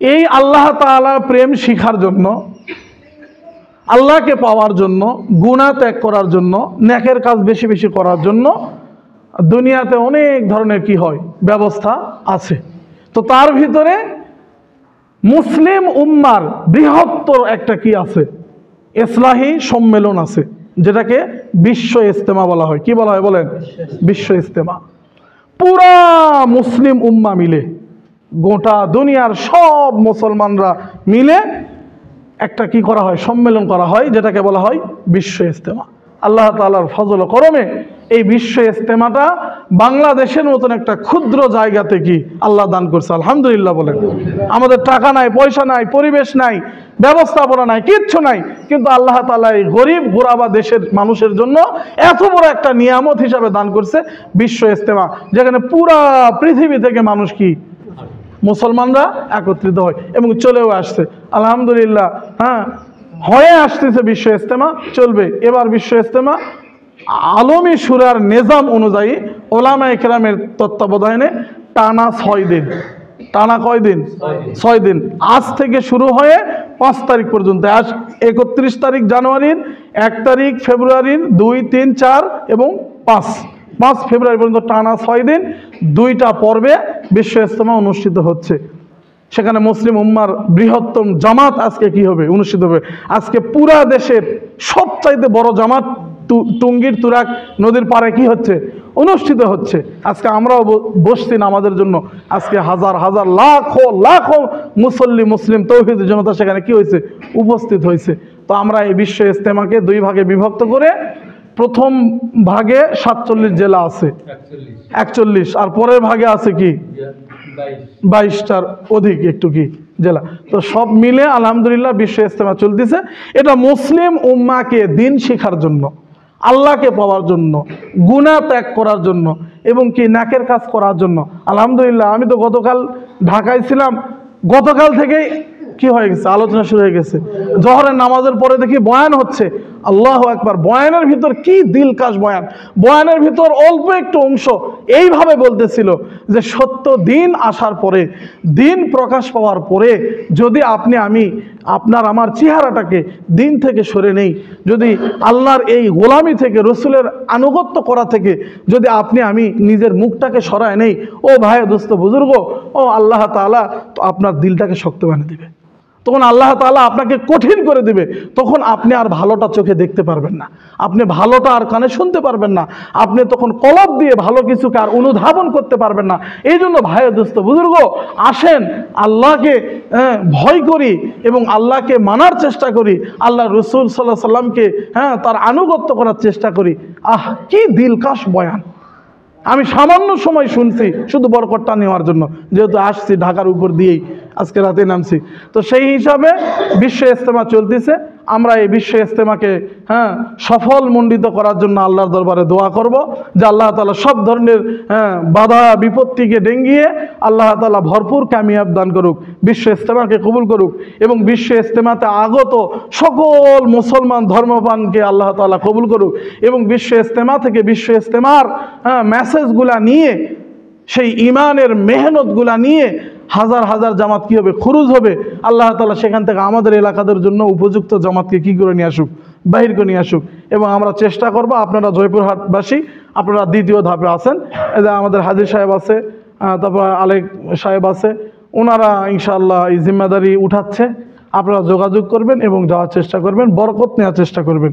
এই আল্লাহ তাআলার প্রেম শিখার জন্য, আল্লাহকে পাওয়ার জন্য, গুনাহ ত্যাগ করার জন্য, নেকের কাজ বেশি বেশি করার জন্য দুনিয়াতে অনেক ধরনের কি হয় ব্যবস্থা আছে। তো তার ভিতরে মুসলিম উম্মার বৃহত্তর একটা কি আছে, ইসলাহি সম্মেলন আছে, যেটাকে বিশ্ব ইজতেমা বলা হয়। কি বলা হয় বলেন? বিশ্ব ইজতেমা। পুরা মুসলিম উম্মা মিলে, গোটা দুনিয়ার সব মুসলমানরা মিলে একটা কি করা হয়, সম্মেলন করা হয়, যেটাকে বলা হয় বিশ্ব ইজতেমা। আল্লাহ তাআলার ফজল ও করমে এই বিশ্ব ইজতেমাটা বাংলাদেশের মতন একটা ক্ষুদ্র জায়গাতে কি আল্লাহ দান করছে, আলহামদুলিল্লাহ বলেন। আমাদের টাকা নাই, পয়সা নাই, পরিবেশ নাই, ব্যবস্থাপনা নাই, কিচ্ছু নাই, কিন্তু আল্লাহ তাআলা এই গরিব গোরাবা দেশের মানুষের জন্য এত বড় একটা নিয়ামত হিসাবে দান করছে বিশ্ব ইজতেমা, যেখানে পুরা পৃথিবী থেকে মানুষ কি মুসলমানরা একত্রিত হয় এবং চলেও আসছে, আলহামদুলিল্লাহ। হ্যাঁ, হয়ে আসতেছে বিশ্ব ইজতেমা, চলবে। এবার বিশ্ব ইজতেমা আলমী শুরার নিজাম অনুযায়ী ওলামায়ে কেরামের তত্ত্বাবধানে টানা 6 দিন। টানা কয় দিন? 6 দিন। আজ থেকে শুরু হয়ে 5 তারিখ পর্যন্ত। আজ 31 তারিখ জানুয়ারির, 1 তারিখ ফেব্রুয়ারির, 2, 3, 4 এবং 5 ফেব্রুয়ারি পর্যন্ত টানা 6 দিন 2টা পর্বে বিশ্ব ইজতেমা অনুষ্ঠিত হচ্ছে। সেখানে মুসলিম উম্মার বৃহত্তম জামাত আজকে কি হবে? অনুষ্ঠিত হবে। আজকে পুরা দেশের সবচাইতে বড় জামাত টুঙ্গির তুরাগ নদীর পাড়ে কি হচ্ছে? অনুষ্ঠিত হচ্ছে। আজকে আমরাও বসছি নামাজের জন্য। আজকে হাজার হাজার লাখো লাখো মুসল্লি, মুসলিম তৌহিদি জনতা সেখানে কি হয়েছে? উপস্থিত হয়েছে। তো আমরা এই বিশ্ব ইজতেমাকে 2 ভাগে বিভক্ত করে, প্রথম ভাগে 47 জেলা আছে, 41, আর পরের ভাগে আছে কি 22টার অধিক একটু কি জেলা। তো সব মিলে আলহামদুলিল্লাহ বিশ্ব ইজতেমা চলতেছে। এটা মুসলিম উম্মাকে দিন শেখার জন্য, আল্লাহকে পাওয়ার জন্য, গুনাহ ত্যাগ করার জন্য এবং কি নেকের কাজ করার জন্য। আলহামদুলিল্লাহ, আমি তো গতকাল ঢাকায় ছিলাম, গতকাল থেকেই কি হয়ে গেছে, আলোচনা শুরু হয়ে গেছে। জোহরের নামাজের পরে দেখি বয়ান হচ্ছে, আল্লাহু আকবার। বয়ানের ভিতর কি দিলকাশ বয়ান! বয়ানের ভিতর অল্প একটু অংশ এইভাবে বলতেছিল যে সত্য দিন আসার পরে, দিন প্রকাশ পাওয়ার পরে যদি আমি আপনার আমার চেহারাটাকে দিন থেকে সরে নেই, যদি আল্লাহর এই গোলামি থেকে, রসুলের আনুগত্য করা থেকে যদি আমি নিজের মুখটাকে সরায় নেই, ও ভাই, দোস্ত, বুজুর্গ, ও আল্লাহ তাআলা তো আপনার দিলটাকে শক্ত বানিয়ে দিবে। তখন আল্লাহ তাআলা আপনাকে কঠিন করে দিবে। তখন আপনি আর ভালোটা চোখে দেখতে পারবেন না, আপনি ভালোটা আর কানে শুনতে পারবেন না, আপনি তখন কলব দিয়ে ভালো কিছুকে আর অনুধাবন করতে পারবেন না। এই জন্য ভাই, দোস্ত, বুজুর্গ, আসেন আল্লাহকে ভয় করি এবং আল্লাহকে মানার চেষ্টা করি, আল্লাহ রসুল সাল্লাল্লাহু আলাইহি সাল্লামকে তার আনুগত্য করার চেষ্টা করি। কি দিলকাশ বয়ান! আমি সামান্য সময় শুনছি শুধু বরকতটা নেওয়ার জন্য, যেহেতু আসছি ঢাকার উপর দিয়েই, আজকে রাতে নামছি। তো সেই হিসাবে বিশ্ব ইজতেমা চলতেছে। আমরা এই বিশ্ব ইজতেমাকে সফল মণ্ডিত করার জন্য আল্লাহর দরবারে দোয়া করব যে আল্লাহ তাআলা সব ধরনের বাধা বিপত্তিকে ডেঙ্গিয়ে আল্লাহ তাআলা ভরপুর কামিয়াব দান করুক, বিশ্ব ইজতেমাকে কবুল করুক এবং বিশ্ব ইজতেমাতে আগত সকল মুসলমান ধর্মপ্রাণকে আল্লাহ তাআলা কবুল করুক এবং বিশ্ব ইজতেমা থেকে, বিশ্ব ইজতেমার মেসেজগুলা নিয়ে, সেই ইমানের মেহনতগুলা নিয়ে হাজার হাজার জামাত কি হবে? খুরুজ হবে। আল্লাহ তাআলা সেখান থেকে আমাদের এলাকাদের জন্য উপযুক্ত জামাতকে কি করে নিয়ে আসুক? বাহির করে নিয়ে আসুক। এবং আমরা চেষ্টা করব, আপনারা জয়পুরহাটবাসী, আপনারা 2য় ধাপে আছেন, আমাদের হাজির সাহেব আছে, তারপর আলেক সাহেব আছে, ওনারা ইনশাআল্লাহ এই জিম্মাদারি উঠাচ্ছে। আপনারা যোগাযোগ করবেন এবং যাওয়ার চেষ্টা করবেন, বরকত নেওয়ার চেষ্টা করবেন।